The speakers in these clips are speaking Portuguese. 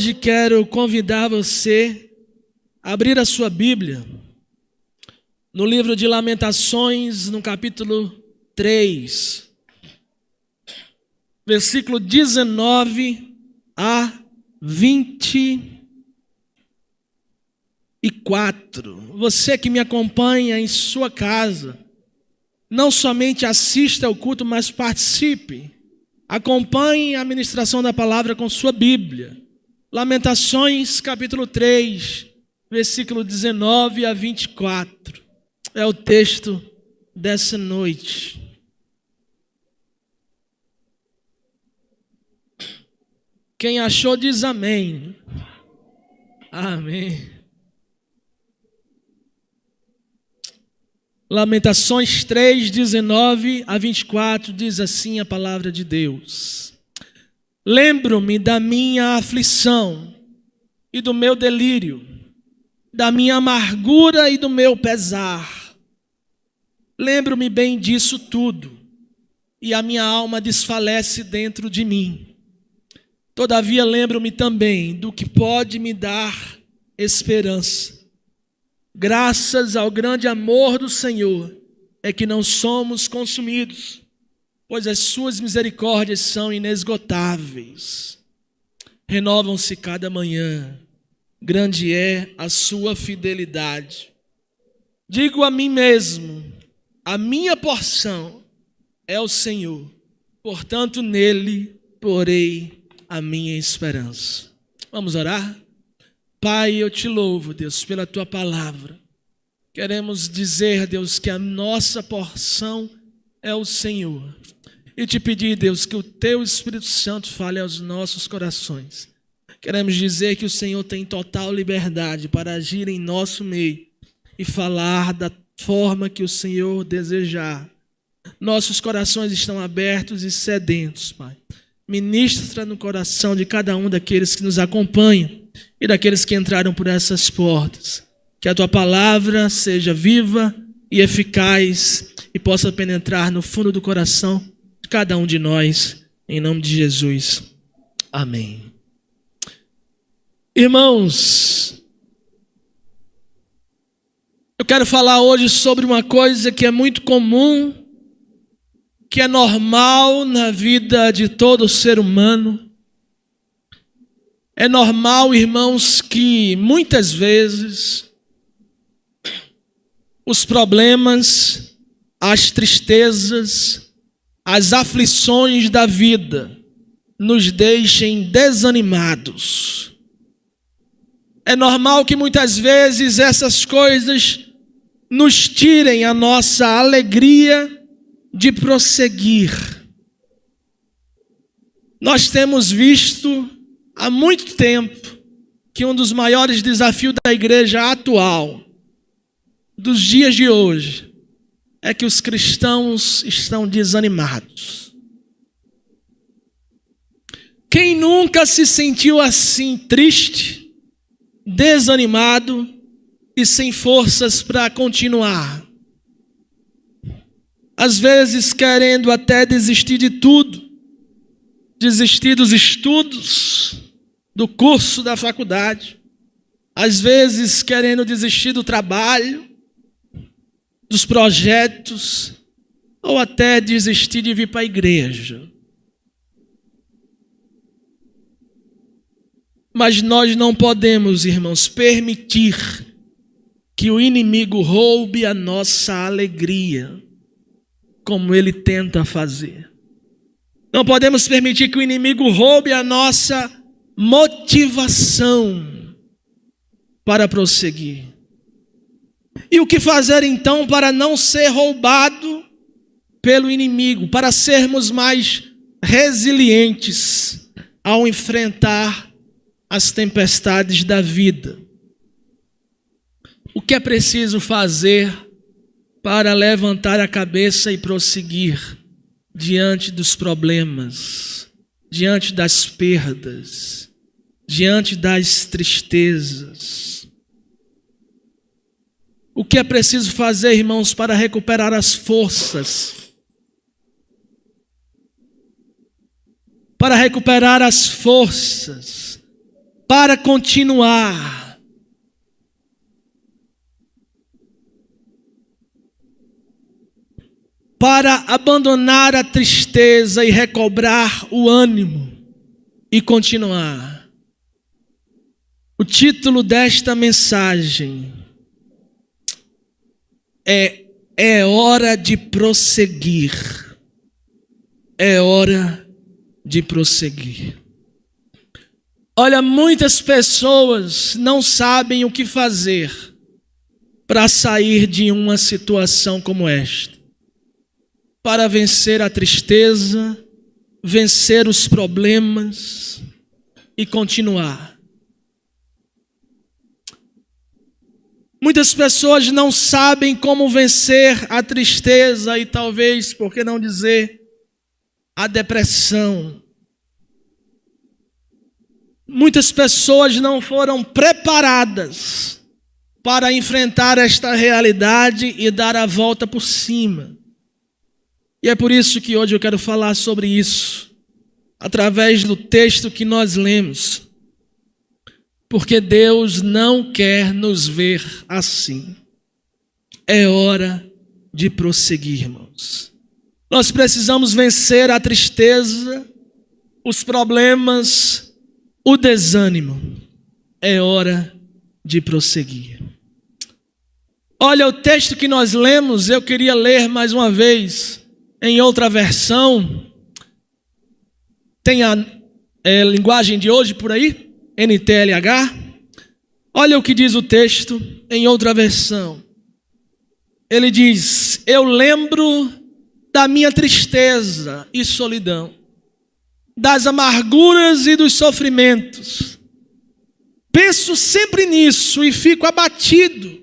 Hoje quero convidar você a abrir a sua Bíblia no livro de Lamentações, no capítulo 3, versículo 19 a 24. Você que me acompanha em sua casa, não somente assista ao culto, mas participe. Acompanhe a ministração da palavra com sua Bíblia. Lamentações, capítulo 3, versículo 19 a 24. É o texto dessa noite. Quem achou diz amém. Amém. Lamentações 3, 19 a 24, diz assim a palavra de Deus. Lembro-me da minha aflição e do meu delírio, da minha amargura e do meu pesar. Lembro-me bem disso tudo, e a minha alma desfalece dentro de mim. Todavia lembro-me também do que pode me dar esperança. Graças ao grande amor do Senhor é que não somos consumidos, pois as suas misericórdias são inesgotáveis. Renovam-se cada manhã, grande é a sua fidelidade. Digo a mim mesmo, a minha porção é o Senhor, portanto nele porei a minha esperança. Vamos orar? Pai, eu te louvo, Deus, pela tua palavra. Queremos dizer, Deus, que a nossa porção é o Senhor. E te pedir, Deus, que o teu Espírito Santo fale aos nossos corações. Queremos dizer que o Senhor tem total liberdade para agir em nosso meio e falar da forma que o Senhor desejar. Nossos corações estão abertos e sedentos, Pai. Ministra no coração de cada um daqueles que nos acompanham e daqueles que entraram por essas portas. Que a tua palavra seja viva e eficaz e possa penetrar no fundo do coração de cada um de nós, em nome de Jesus. Amém. Irmãos, eu quero falar hoje sobre uma coisa que é muito comum, que é normal na vida de todo ser humano. É normal, irmãos, que muitas vezes os problemas, as tristezas, as aflições da vida nos deixem desanimados. É normal que muitas vezes essas coisas nos tirem a nossa alegria de prosseguir. Nós temos visto há muito tempo que um dos maiores desafios da igreja atual, dos dias de hoje, é que os cristãos estão desanimados. Quem nunca se sentiu assim, triste, desanimado e sem forças para continuar? Às vezes querendo até desistir de tudo, desistir dos estudos, do curso da faculdade, às vezes querendo desistir do trabalho, dos projetos, ou até desistir de vir para a igreja. Mas nós não podemos, irmãos, permitir que o inimigo roube a nossa alegria, como ele tenta fazer. Não podemos permitir que o inimigo roube a nossa motivação para prosseguir. E o que fazer então para não ser roubado pelo inimigo, para sermos mais resilientes ao enfrentar as tempestades da vida? O que é preciso fazer para levantar a cabeça e prosseguir diante dos problemas, diante das perdas, diante das tristezas? O que é preciso fazer, irmãos, para recuperar as forças? Para recuperar as forças para continuar. Para abandonar a tristeza e recobrar o ânimo e continuar. O título desta mensagem é hora de prosseguir. É hora de prosseguir. Olha, muitas pessoas não sabem o que fazer para sair de uma situação como esta. Para vencer a tristeza, vencer os problemas e continuar. Muitas pessoas não sabem como vencer a tristeza e talvez, por que não dizer, a depressão. Muitas pessoas não foram preparadas para enfrentar esta realidade e dar a volta por cima. E é por isso que hoje eu quero falar sobre isso, através do texto que nós lemos. Porque Deus não quer nos ver assim. É hora de prosseguir, irmãos. Nós precisamos vencer a tristeza, os problemas, o desânimo. É hora de prosseguir. Olha, o texto que nós lemos, eu queria ler mais uma vez, em outra versão. Tem a linguagem de hoje por aí? NTLH. Olha o que diz o texto em outra versão. Ele diz: eu lembro da minha tristeza e solidão, das amarguras e dos sofrimentos. Penso sempre nisso e fico abatido.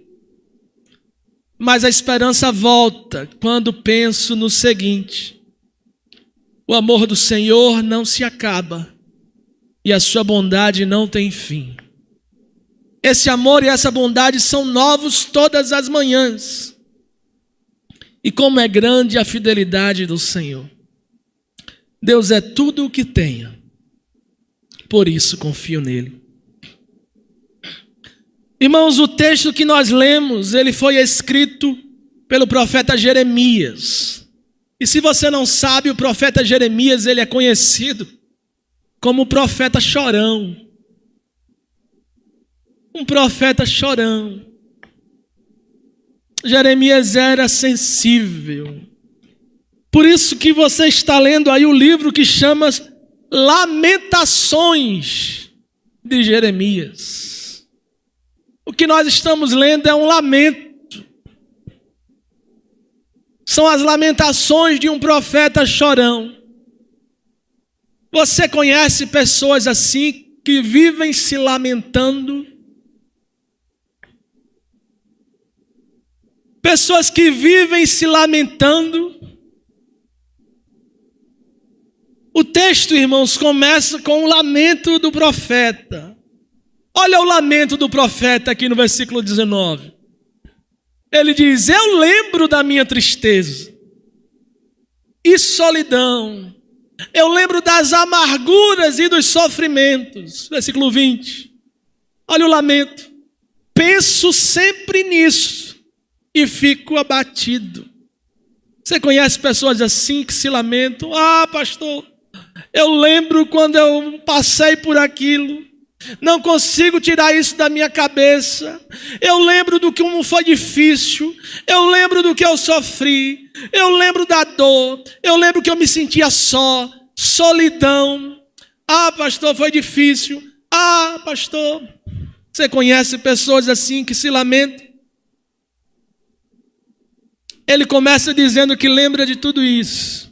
Mas a esperança volta quando penso no seguinte: o amor do Senhor não se acaba e a sua bondade não tem fim. Esse amor e essa bondade são novos todas as manhãs. E como é grande a fidelidade do Senhor. Deus é tudo o que tenho, por isso confio nele. Irmãos, o texto que nós lemos, ele foi escrito pelo profeta Jeremias. E se você não sabe, o profeta Jeremias, ele é conhecido como o profeta chorão. Um profeta chorão. Jeremias era sensível. Por isso que você está lendo aí o livro que chama Lamentações de Jeremias. O que nós estamos lendo é um lamento. São as lamentações de um profeta chorão. Você conhece pessoas assim que vivem se lamentando? Pessoas que vivem se lamentando. O texto, irmãos, começa com o lamento do profeta. Olha o lamento do profeta aqui no versículo 19. Ele diz: eu lembro da minha tristeza e solidão. Eu lembro das amarguras e dos sofrimentos. Versículo 20. Olha o lamento. Penso sempre nisso e fico abatido. Você conhece pessoas assim que se lamentam? Ah, pastor, eu lembro quando eu passei por aquilo. Não consigo tirar isso da minha cabeça. Eu lembro do que foi difícil. Eu lembro do que eu sofri. Eu lembro da dor. Eu lembro que eu me sentia só. Solidão. Ah, pastor, foi difícil. Ah, pastor. Você conhece pessoas assim que se lamentam? Ele começa dizendo que lembra de tudo isso.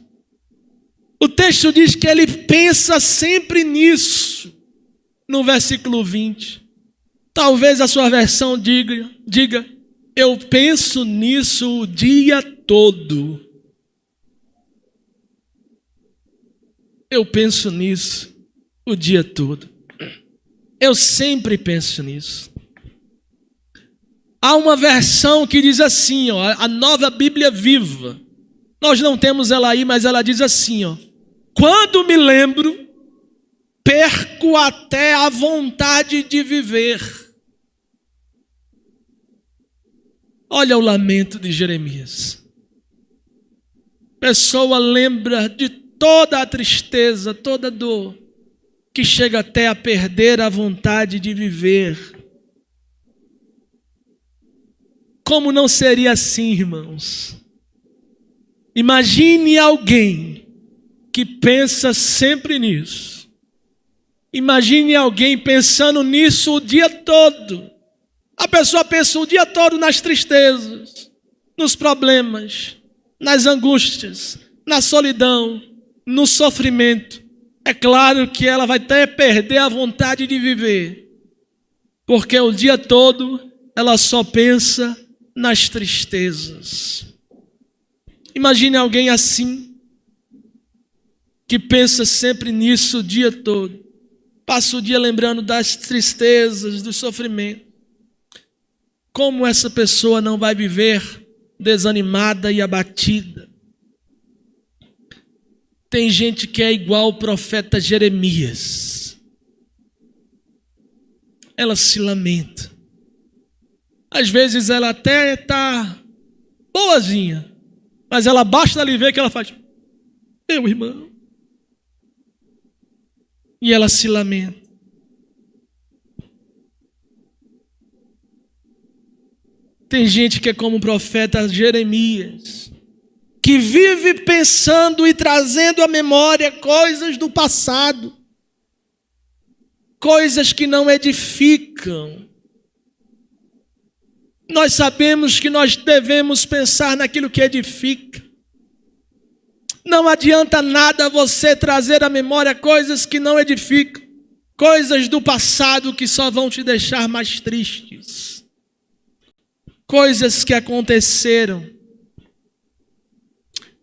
O texto diz que ele pensa sempre nisso. No versículo 20. Talvez a sua versão diga, eu penso nisso o dia todo. Eu penso nisso o dia todo. Eu sempre penso nisso. Há uma versão que diz assim, ó, a Nova Bíblia Viva. Nós não temos ela aí, mas ela diz assim, ó: quando me lembro, perco até a vontade de viver. Olha o lamento de Jeremias. A pessoa lembra de toda a tristeza, toda a dor, que chega até a perder a vontade de viver. Como não seria assim, irmãos? Imagine alguém que pensa sempre nisso. Imagine alguém pensando nisso o dia todo. A pessoa pensa o dia todo nas tristezas, nos problemas, nas angústias, na solidão, no sofrimento. É claro que ela vai até perder a vontade de viver, porque o dia todo ela só pensa nas tristezas. Imagine alguém assim, que pensa sempre nisso o dia todo, passa o dia lembrando das tristezas, do sofrimento. Como essa pessoa não vai viver desanimada e abatida? Tem gente que é igual o profeta Jeremias. Ela se lamenta. Às vezes ela até está boazinha, mas ela basta ali ver que ela faz: meu irmão. E ela se lamenta. Tem gente que é como o profeta Jeremias, que vive pensando e trazendo à memória coisas do passado, coisas que não edificam. Nós sabemos que nós devemos pensar naquilo que edifica. Não adianta nada você trazer à memória coisas que não edificam, coisas do passado que só vão te deixar mais tristes. Coisas que aconteceram,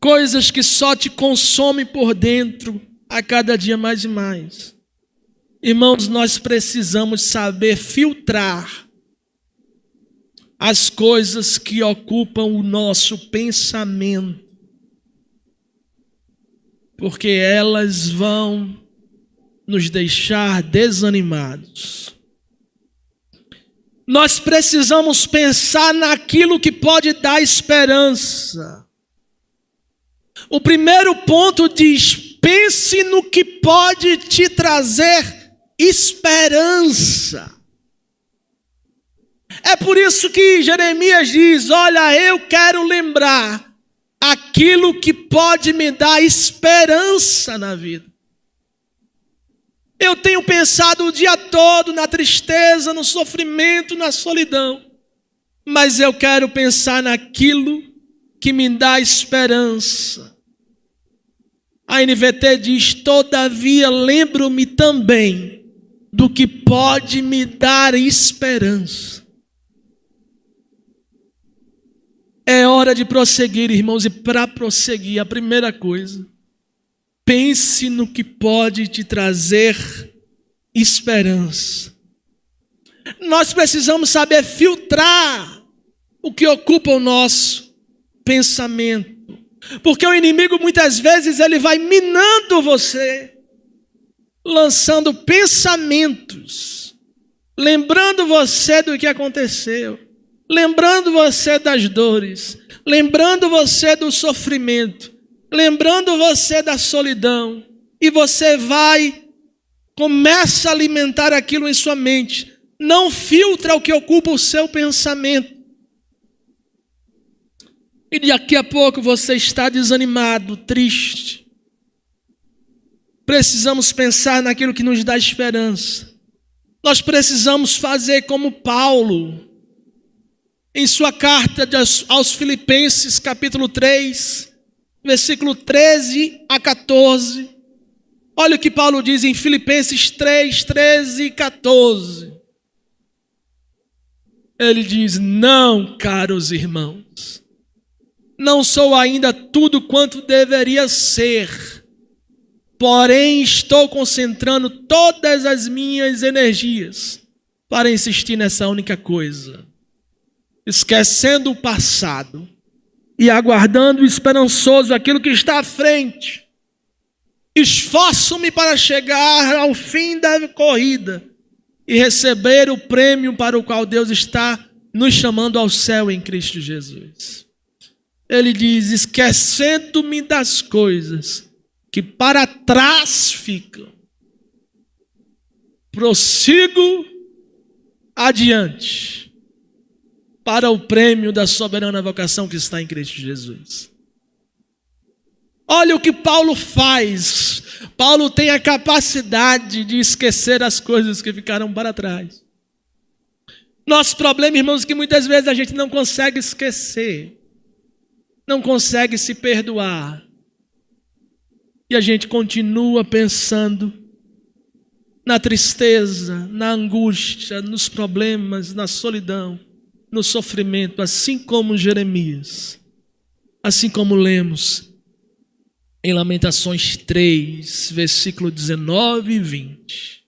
coisas que só te consomem por dentro a cada dia mais e mais. Irmãos, nós precisamos saber filtrar as coisas que ocupam o nosso pensamento, porque elas vão nos deixar desanimados. Nós precisamos pensar naquilo que pode dar esperança. O primeiro ponto diz: pense no que pode te trazer esperança. É por isso que Jeremias diz: olha, eu quero lembrar aquilo que pode me dar esperança na vida. Eu tenho pensado o dia todo na tristeza, no sofrimento, na solidão. Mas eu quero pensar naquilo que me dá esperança. A NVT diz: todavia lembro-me também do que pode me dar esperança. É hora de prosseguir, irmãos, e para prosseguir, a primeira coisa: pense no que pode te trazer esperança. Nós precisamos saber filtrar o que ocupa o nosso pensamento. Porque o inimigo muitas vezes ele vai minando você, lançando pensamentos, lembrando você do que aconteceu, lembrando você das dores, lembrando você do sofrimento, lembrando você da solidão, e você começa a alimentar aquilo em sua mente, não filtra o que ocupa o seu pensamento, e daqui a pouco você está desanimado, triste. Precisamos pensar naquilo que nos dá esperança. Nós precisamos fazer como Paulo, em sua carta aos Filipenses, capítulo 3, versículo 13 a 14. Olha o que Paulo diz em Filipenses 3, 13 e 14. Ele diz: não, caros irmãos, não sou ainda tudo quanto deveria ser, porém estou concentrando todas as minhas energias para insistir nessa única coisa, esquecendo o passado e aguardando esperançoso aquilo que está à frente. Esforço-me para chegar ao fim da corrida e receber o prêmio para o qual Deus está nos chamando ao céu em Cristo Jesus. Ele diz: esquecendo-me das coisas que para trás ficam, prossigo adiante para o prêmio da soberana vocação que está em Cristo Jesus. Olha o que Paulo faz. Paulo tem a capacidade de esquecer as coisas que ficaram para trás. Nosso problema, irmãos, é que muitas vezes a gente não consegue esquecer, não consegue se perdoar. E a gente continua pensando na tristeza, na angústia, nos problemas, na solidão, no sofrimento, assim como Jeremias, assim como lemos em Lamentações 3, versículo 19 e 20.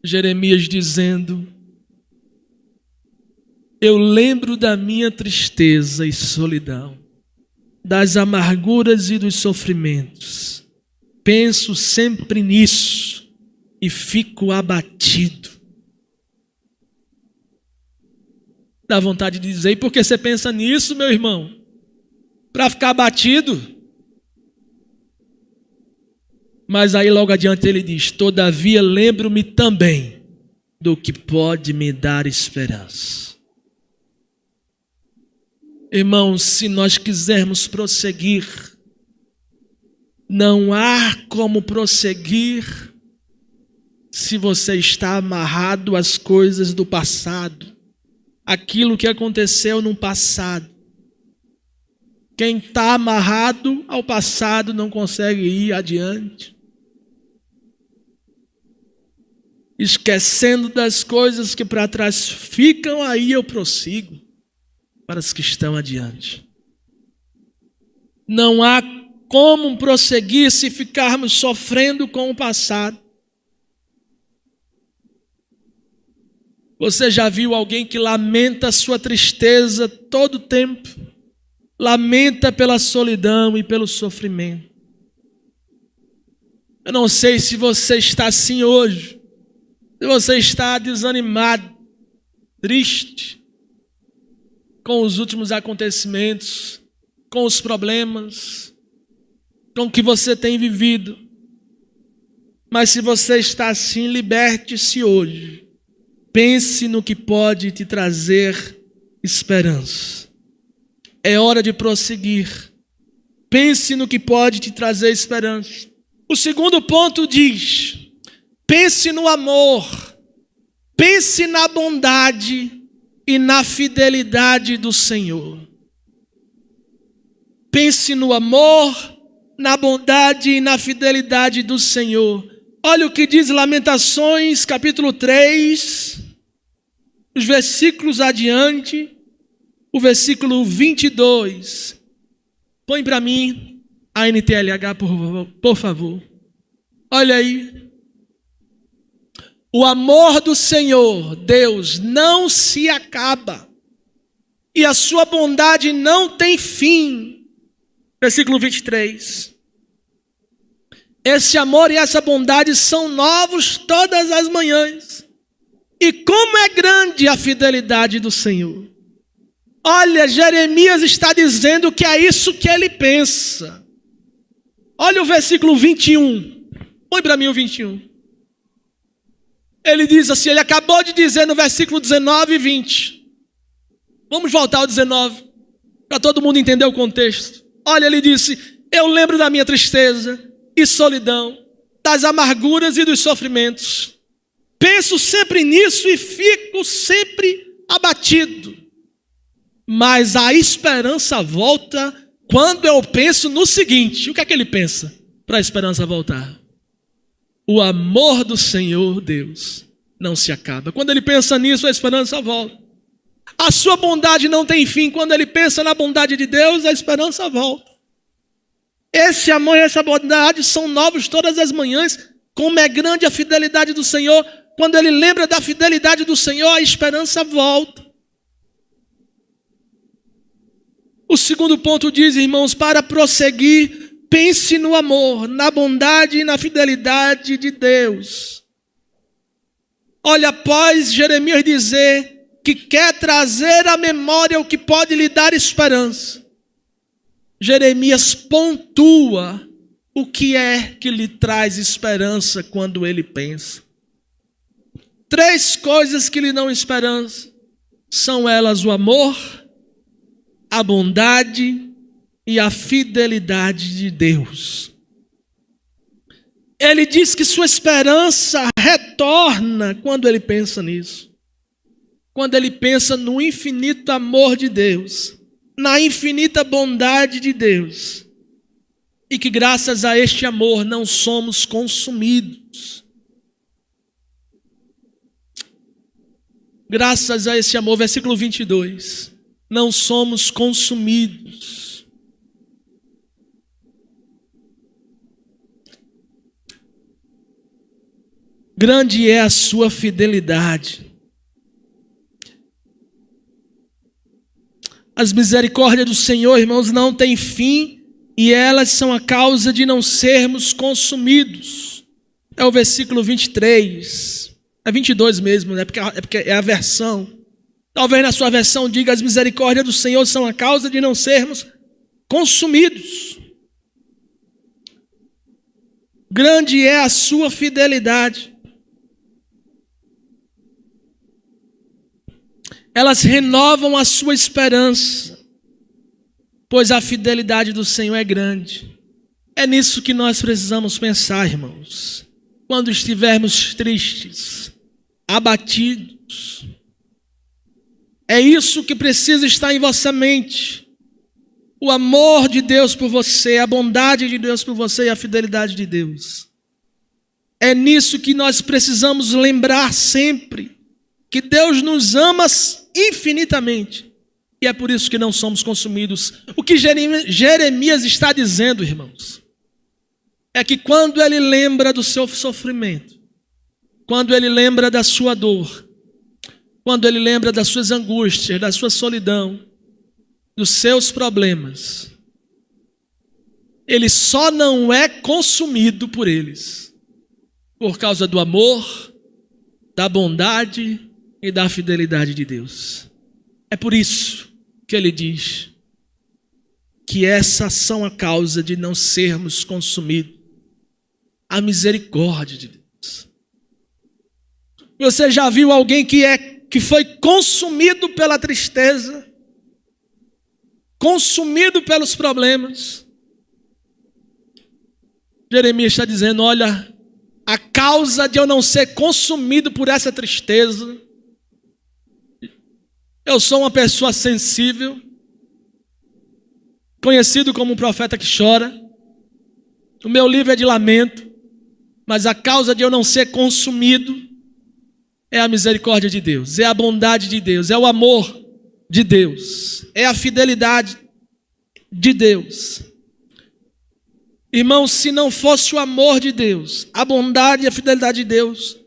Jeremias dizendo: eu lembro da minha tristeza e solidão, das amarguras e dos sofrimentos. Penso sempre nisso e fico abatido. Dá vontade de dizer: e por que você pensa nisso, meu irmão? Para ficar abatido? Mas aí logo adiante ele diz: todavia lembro-me também do que pode me dar esperança. Irmãos, se nós quisermos prosseguir, não há como prosseguir se você está amarrado às coisas do passado, aquilo que aconteceu no passado. Quem está amarrado ao passado não consegue ir adiante. Esquecendo das coisas que para trás ficam, aí eu prossigo para as que estão adiante. Não há como prosseguir se ficarmos sofrendo com o passado. Você já viu alguém que lamenta a sua tristeza todo o tempo? Lamenta pela solidão e pelo sofrimento. Eu não sei se você está assim hoje. Se você está desanimado, triste com os últimos acontecimentos, com os problemas, com o que você tem vivido. Mas se você está assim, liberte-se hoje. Pense no que pode te trazer esperança. É hora de prosseguir. Pense no que pode te trazer esperança. O segundo ponto diz: pense no amor, pense na bondade e na fidelidade do Senhor. Pense no amor, na bondade e na fidelidade do Senhor. Olha o que diz Lamentações, capítulo 3, os versículos adiante, o versículo 22. Põe para mim a NTLH, por favor. Olha aí. O amor do Senhor, Deus, não se acaba, e a sua bondade não tem fim. Versículo 23. Esse amor e essa bondade são novos todas as manhãs. E como é grande a fidelidade do Senhor. Olha, Jeremias está dizendo que é isso que ele pensa. Olha o versículo 21. Põe para mim o 21. Ele diz assim, ele acabou de dizer no versículo 19 e 20. Vamos voltar ao 19, para todo mundo entender o contexto. Olha, ele disse: eu lembro da minha tristeza e solidão, das amarguras e dos sofrimentos. Penso sempre nisso e fico sempre abatido. Mas a esperança volta quando eu penso no seguinte. O que é que ele pensa para a esperança voltar? O amor do Senhor Deus não se acaba. Quando ele pensa nisso, a esperança volta. A sua bondade não tem fim. Quando ele pensa na bondade de Deus, a esperança volta. Esse amor e essa bondade são novos todas as manhãs. Como é grande a fidelidade do Senhor. Quando ele lembra da fidelidade do Senhor, a esperança volta. O segundo ponto diz, irmãos, para prosseguir, pense no amor, na bondade e na fidelidade de Deus. Olha, após Jeremias dizer que quer trazer à memória o que pode lhe dar esperança, Jeremias pontua o que é que lhe traz esperança quando ele pensa. 3 coisas que lhe dão esperança. São elas o amor, a bondade e a fidelidade de Deus. Ele diz que sua esperança retorna quando ele pensa nisso. Quando ele pensa no infinito amor de Deus, na infinita bondade de Deus. E que graças a este amor não somos consumidos. Graças a esse amor, versículo 22, não somos consumidos. Grande é a sua fidelidade. As misericórdias do Senhor, irmãos, não têm fim e elas são a causa de não sermos consumidos. É o versículo 23. É 22 mesmo, né? Porque é a versão. Talvez na sua versão diga: as misericórdias do Senhor são a causa de não sermos consumidos. Grande é a sua fidelidade. Elas renovam a sua esperança, pois a fidelidade do Senhor é grande. É nisso que nós precisamos pensar, irmãos. Quando estivermos tristes, abatidos, é isso que precisa estar em vossa mente. O amor de Deus por você, a bondade de Deus por você e a fidelidade de Deus. É nisso que nós precisamos lembrar sempre, que Deus nos ama infinitamente. E é por isso que não somos consumidos. O que Jeremias está dizendo, irmãos, é que quando ele lembra do seu sofrimento, quando ele lembra da sua dor, quando ele lembra das suas angústias, da sua solidão, dos seus problemas, ele só não é consumido por eles, por causa do amor, da bondade e da fidelidade de Deus. É por isso que ele diz que essas são a causa de não sermos consumidos. A misericórdia de Deus. Você já viu alguém que foi consumido pela tristeza? Consumido pelos problemas? Jeremias está dizendo: olha, a causa de eu não ser consumido por essa tristeza, eu sou uma pessoa sensível, conhecido como um profeta que chora. O meu livro é de lamento, mas a causa de eu não ser consumido é a misericórdia de Deus, é a bondade de Deus, é o amor de Deus, é a fidelidade de Deus. Irmãos, se não fosse o amor de Deus, a bondade e a fidelidade de Deus,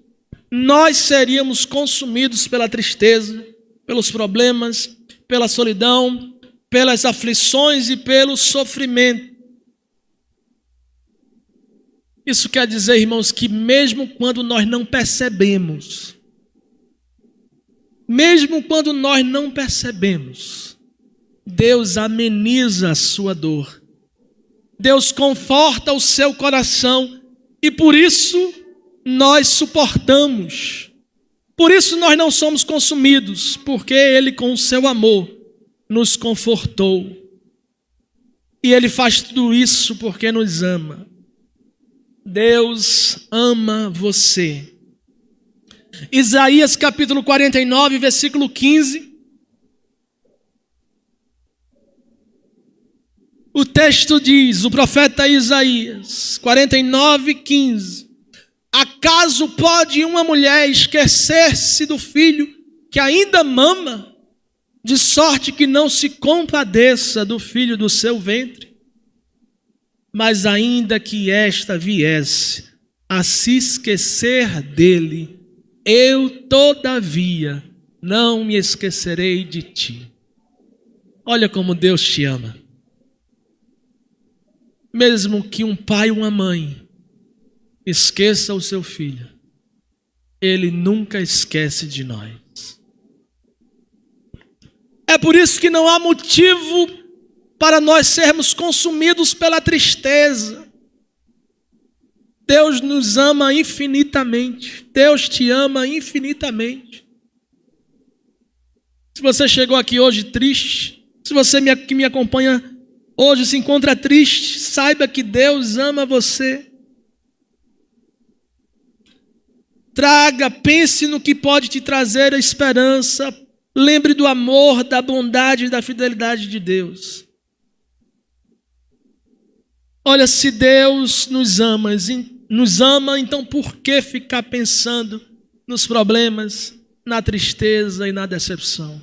nós seríamos consumidos pela tristeza, pelos problemas, pela solidão, pelas aflições e pelo sofrimento. Isso quer dizer, irmãos, que mesmo quando nós não percebemos, Deus ameniza a sua dor. Deus conforta o seu coração e por isso nós suportamos. Por isso nós não somos consumidos, porque Ele com o seu amor nos confortou. E Ele faz tudo isso porque nos ama. Deus ama você. Isaías capítulo 49, versículo 15. O texto diz, o profeta Isaías, 49, 15. Acaso pode uma mulher esquecer-se do filho que ainda mama, de sorte que não se compadeça do filho do seu ventre? Mas ainda que esta viesse a se esquecer dele, eu todavia não me esquecerei de ti. Olha como Deus te ama. mesmo que um pai ou uma mãe esqueça o seu filho, ele nunca esquece de nós. É por isso que não há motivo para nós sermos consumidos pela tristeza. Deus nos ama infinitamente. Deus te ama infinitamente. Se você chegou aqui hoje triste, se você que me acompanha hoje se encontra triste, saiba que Deus ama você. Pense no que pode te trazer a esperança. Lembre do amor, da bondade e da fidelidade de Deus. Olha, se Deus nos ama, então por que ficar pensando nos problemas, na tristeza e na decepção?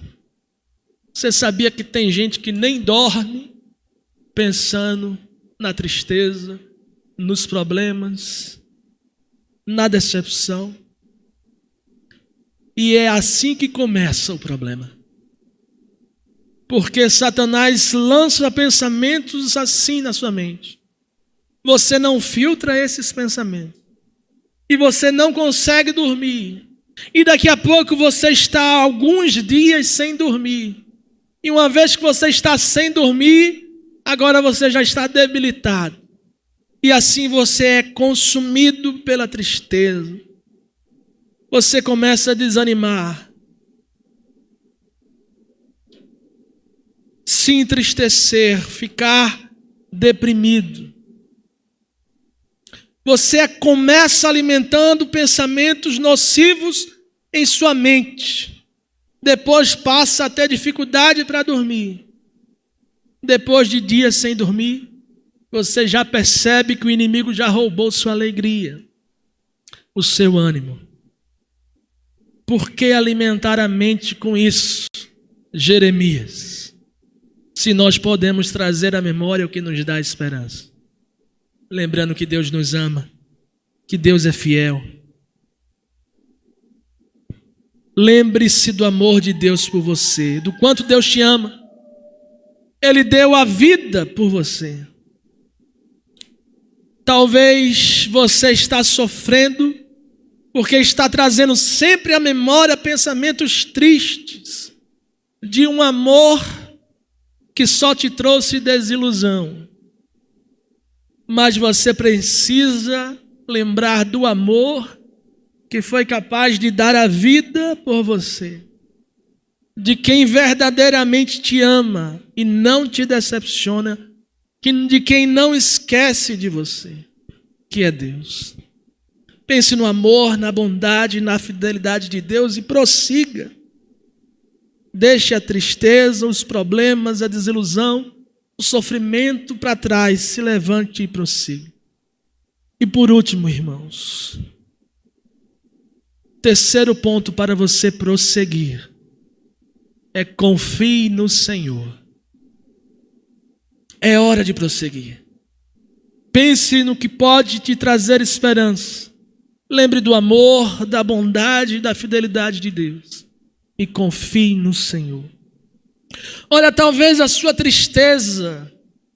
Você sabia que tem gente que nem dorme pensando na tristeza, nos problemas, na decepção? E é assim que começa o problema. Porque Satanás lança pensamentos assim na sua mente. Você não filtra esses pensamentos. E você não consegue dormir. E daqui a pouco você está alguns dias sem dormir. E uma vez que você está sem dormir, agora você já está debilitado. E assim você é consumido pela tristeza. Você começa a desanimar, se entristecer, ficar deprimido. Você começa alimentando pensamentos nocivos em sua mente. Depois passa a ter dificuldade para dormir. Depois de dias sem dormir, você já percebe que o inimigo já roubou sua alegria, o seu ânimo. Por que alimentar a mente com isso, Jeremias? Se nós podemos trazer à memória o que nos dá esperança. Lembrando que Deus nos ama, que Deus é fiel. Lembre-se do amor de Deus por você, do quanto Deus te ama. Ele deu a vida por você. Talvez você está sofrendo porque está trazendo sempre à memória pensamentos tristes de um amor que só te trouxe desilusão. Mas você precisa lembrar do amor que foi capaz de dar a vida por você. De quem verdadeiramente te ama e não te decepciona, de quem não esquece de você, que é Deus. Pense no amor, na bondade, na fidelidade de Deus e prossiga. Deixe a tristeza, os problemas, a desilusão, o sofrimento para trás, se levante e prossiga. E por último, irmãos, terceiro ponto para você prosseguir é confie no Senhor. É hora de prosseguir. Pense no que pode te trazer esperança. Lembre do amor, da bondade e da fidelidade de Deus. E confie no Senhor. Olha, talvez a sua tristeza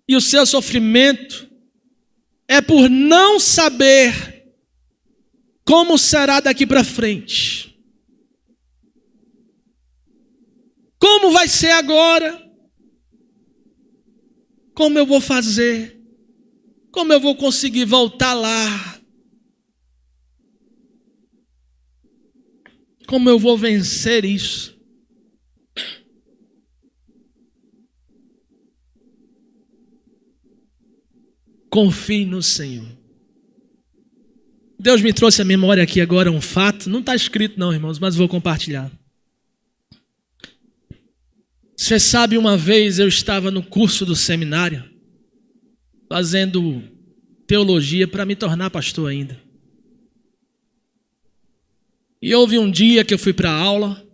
e o seu sofrimento é por não saber como será daqui para frente. Como vai ser agora? Como eu vou fazer? Como eu vou conseguir voltar lá? Como eu vou vencer isso? Confie no Senhor. Deus me trouxe à memória aqui agora um fato. Não está escrito não, irmãos, mas vou compartilhar. Você sabe, uma vez eu estava no curso do seminário, fazendo teologia para me tornar pastor ainda. E houve um dia que eu fui para a aula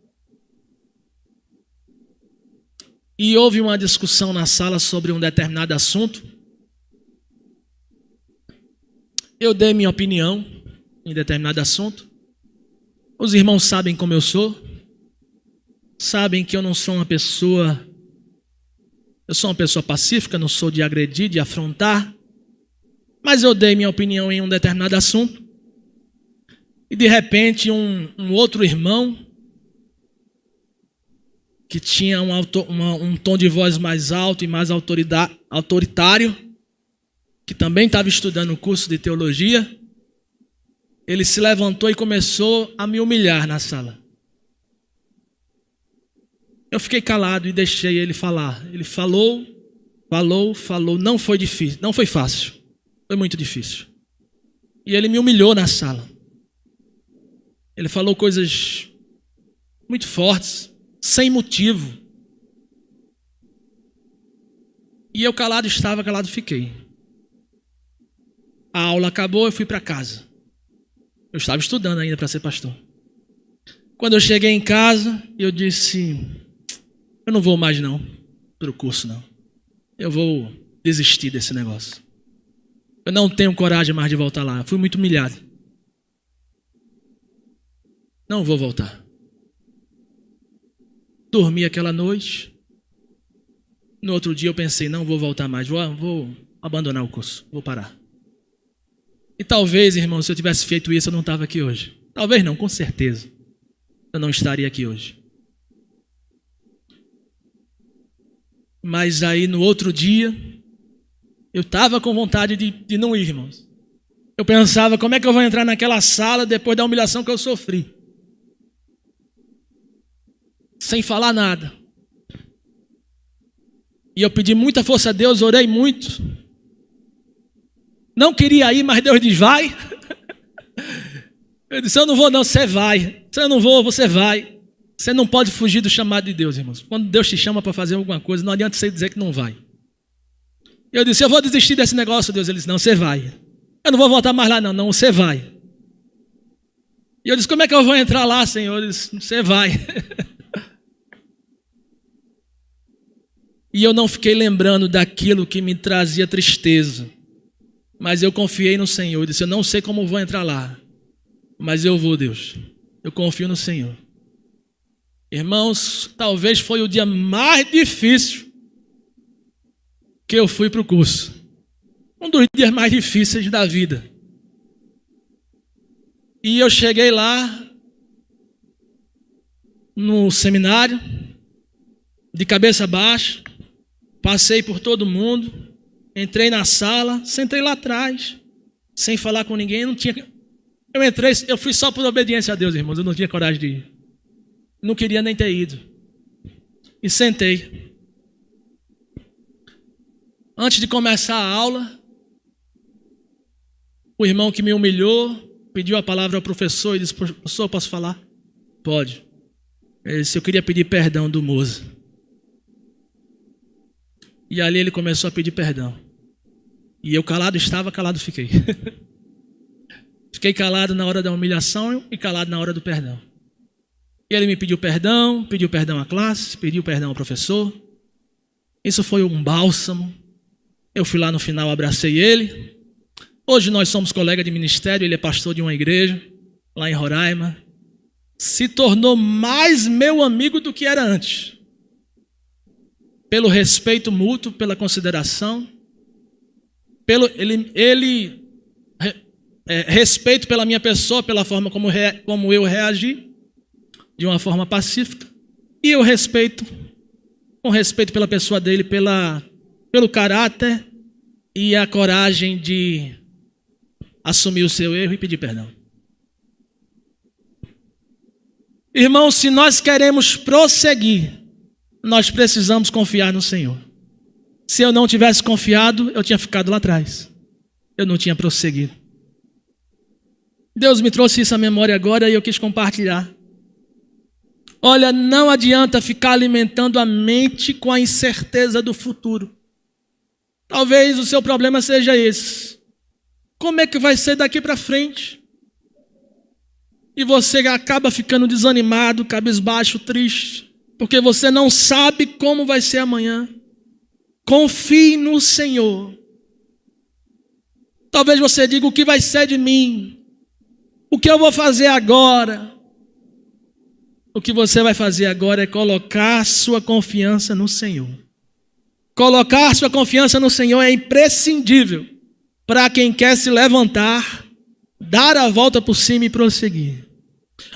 e houve uma discussão na sala sobre um determinado assunto. Eu dei minha opinião em determinado assunto. Os irmãos sabem como eu sou. Sabem que eu não sou uma pessoa... Eu sou uma pessoa pacífica, não sou de agredir, de afrontar. Mas eu dei minha opinião em um determinado assunto. E de repente um outro irmão, que tinha um tom de voz mais alto e mais autoritário, que também estava estudando o curso de teologia, ele se levantou e começou a me humilhar na sala. Eu fiquei calado e deixei ele falar. Ele falou. Não foi difícil, não foi fácil. Foi muito difícil. E ele me humilhou na sala. Ele falou coisas muito fortes, sem motivo. E eu calado estava, calado fiquei. A aula acabou, eu fui para casa. Eu estava estudando ainda para ser pastor. Quando eu cheguei em casa, eu disse: eu não vou mais não, para o curso não. Eu vou desistir desse negócio. Eu não tenho coragem mais de voltar lá. Eu fui muito humilhado. Não vou voltar. Dormi aquela noite. No outro dia eu pensei: não vou voltar mais. Vou abandonar o curso. Vou parar. E talvez, irmão, se eu tivesse feito isso, eu não estava aqui hoje. Talvez não, com certeza. Eu não estaria aqui hoje. Mas aí no outro dia, eu estava com vontade de não ir, irmãos. Eu pensava: como é que eu vou entrar naquela sala depois da humilhação que eu sofri? Sem falar nada. E eu pedi muita força a Deus, orei muito. Não queria ir, mas Deus diz: vai. Eu disse: eu não vou não, você vai. Se eu não vou, você vai. Você não pode fugir do chamado de Deus, irmãos. Quando Deus te chama para fazer alguma coisa, não adianta você dizer que não vai. Eu disse: eu vou desistir desse negócio, Deus. Ele disse: não, você vai. Eu não vou voltar mais lá não, não, você vai. E eu disse: como é que eu vou entrar lá, Senhor? Ele disse: você vai. E eu não fiquei lembrando daquilo que me trazia tristeza. Mas eu confiei no Senhor. Eu disse: eu não sei como vou entrar lá, mas eu vou, Deus. Eu confio no Senhor. Irmãos, talvez foi o dia mais difícil que eu fui para o curso. Um dos dias mais difíceis da vida. E eu cheguei lá no seminário, de cabeça baixa, passei por todo mundo, entrei na sala, sentei lá atrás, sem falar com ninguém. Eu fui só por obediência a Deus, irmãos. Eu não tinha coragem de ir. Não queria nem ter ido. E sentei. Antes de começar a aula, o irmão que me humilhou pediu a palavra ao professor e disse: professor, posso falar? Pode. Ele disse: eu queria pedir perdão do Moza. E ali ele começou a pedir perdão. E eu calado estava, calado fiquei. Fiquei calado na hora da humilhação e calado na hora do perdão. E ele me pediu perdão à classe, pediu perdão ao professor. Isso foi um bálsamo. Eu fui lá no final, abracei ele. Hoje nós somos colegas de ministério, ele é pastor de uma igreja, lá em Roraima. Se tornou mais meu amigo do que era antes. Pelo respeito mútuo, pela consideração. Respeito pela minha pessoa, pela forma como eu reagi. De uma forma pacífica, e eu com respeito pela pessoa dele, pelo caráter e a coragem de assumir o seu erro e pedir perdão. Irmãos, se nós queremos prosseguir, nós precisamos confiar no Senhor. Se eu não tivesse confiado, eu tinha ficado lá atrás. Eu não tinha prosseguido. Deus me trouxe isso à memória agora e eu quis compartilhar. Olha, não adianta ficar alimentando a mente com a incerteza do futuro. Talvez o seu problema seja esse. Como é que vai ser daqui para frente? E você acaba ficando desanimado, cabisbaixo, triste, porque você não sabe como vai ser amanhã. Confie no Senhor. Talvez você diga: o que vai ser de mim? O que eu vou fazer agora? O que você vai fazer agora é colocar sua confiança no Senhor. Colocar sua confiança no Senhor é imprescindível para quem quer se levantar, dar a volta por cima e prosseguir.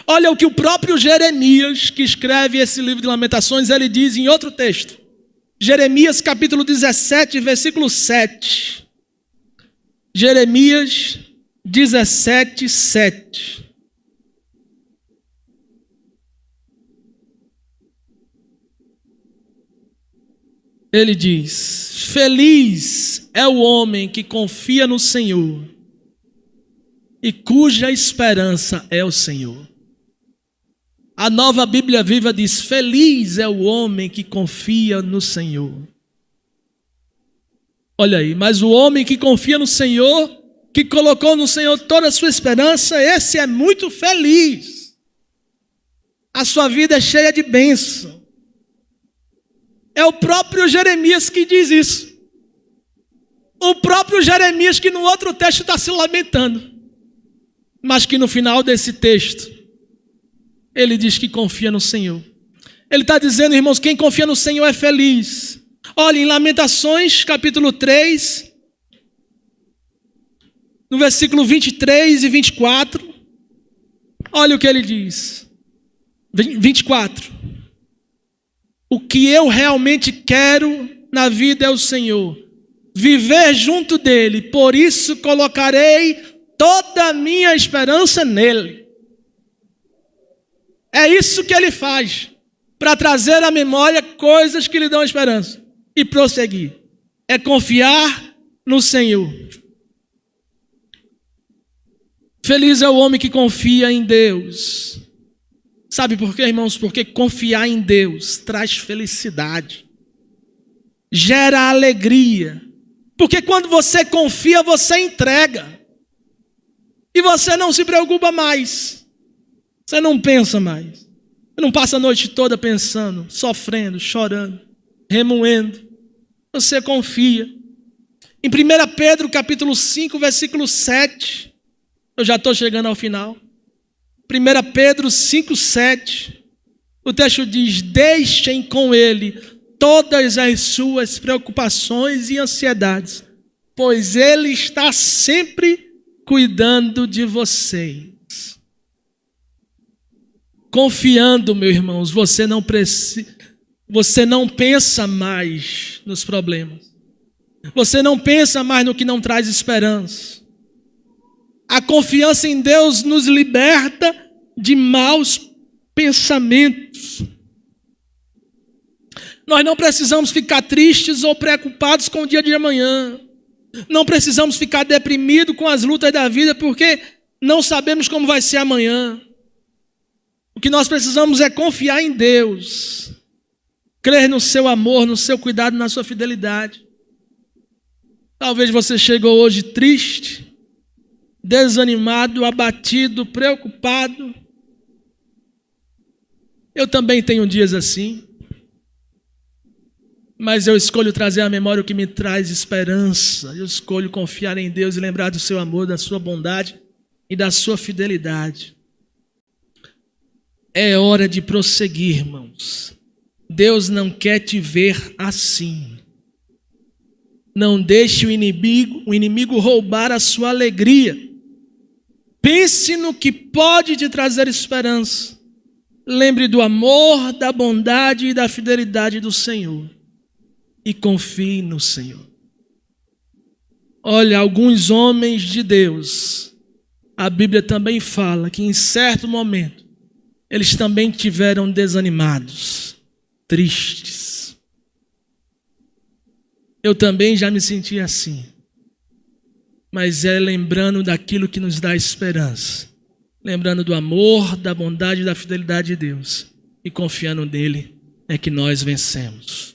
Olha o que o próprio Jeremias, que escreve esse livro de Lamentações, ele diz em outro texto. Jeremias capítulo 17, versículo 7. Jeremias 17, 7. Ele diz: feliz é o homem que confia no Senhor e cuja esperança é o Senhor. A Nova Bíblia Viva diz: feliz é o homem que confia no Senhor. Olha aí, mas o homem que confia no Senhor, que colocou no Senhor toda a sua esperança, esse é muito feliz. A sua vida é cheia de bênção. É o próprio Jeremias que diz isso. O próprio Jeremias que no outro texto está se lamentando. Mas que no final desse texto, ele diz que confia no Senhor. Ele está dizendo, irmãos, quem confia no Senhor é feliz. Olha, em Lamentações, capítulo 3, no versículo 23 e 24, olha o que ele diz. 24. O que eu realmente quero na vida é o Senhor, viver junto dele, por isso colocarei toda a minha esperança nele. É isso que ele faz, para trazer à memória coisas que lhe dão esperança e prosseguir. É confiar no Senhor. Feliz é o homem que confia em Deus. Sabe por quê, irmãos? Porque confiar em Deus traz felicidade, gera alegria. Porque quando você confia, você entrega. E você não se preocupa mais. Você não pensa mais. Você não passa a noite toda pensando, sofrendo, chorando, remoendo. Você confia. Em 1 Pedro capítulo 5, versículo 7, eu já estou chegando ao final. 1 Pedro 5, 7, o texto diz: deixem com ele todas as suas preocupações e ansiedades, pois ele está sempre cuidando de vocês. Confiando, meus irmãos, você não pensa mais nos problemas. Você não pensa mais no que não traz esperança. A confiança em Deus nos liberta de maus pensamentos. Nós não precisamos ficar tristes ou preocupados com o dia de amanhã. Não precisamos ficar deprimidos com as lutas da vida, porque não sabemos como vai ser amanhã. O que nós precisamos é confiar em Deus, crer no seu amor, no seu cuidado, na sua fidelidade. Talvez você chegou hoje triste, desanimado, abatido, preocupado. Eu também tenho dias assim. Mas eu escolho trazer à memória o que me traz esperança. Eu escolho confiar em Deus e lembrar do seu amor, da sua bondade e da sua fidelidade. É hora de prosseguir, irmãos. Deus não quer te ver assim. Não deixe o inimigo roubar a sua alegria. Pense no que pode te trazer esperança. Lembre do amor, da bondade e da fidelidade do Senhor. E confie no Senhor. Olha, alguns homens de Deus, a Bíblia também fala que em certo momento, eles também tiveram desanimados, tristes. Eu também já me senti assim. Mas é lembrando daquilo que nos dá esperança. Lembrando do amor, da bondade e da fidelidade de Deus. E confiando nele é que nós vencemos.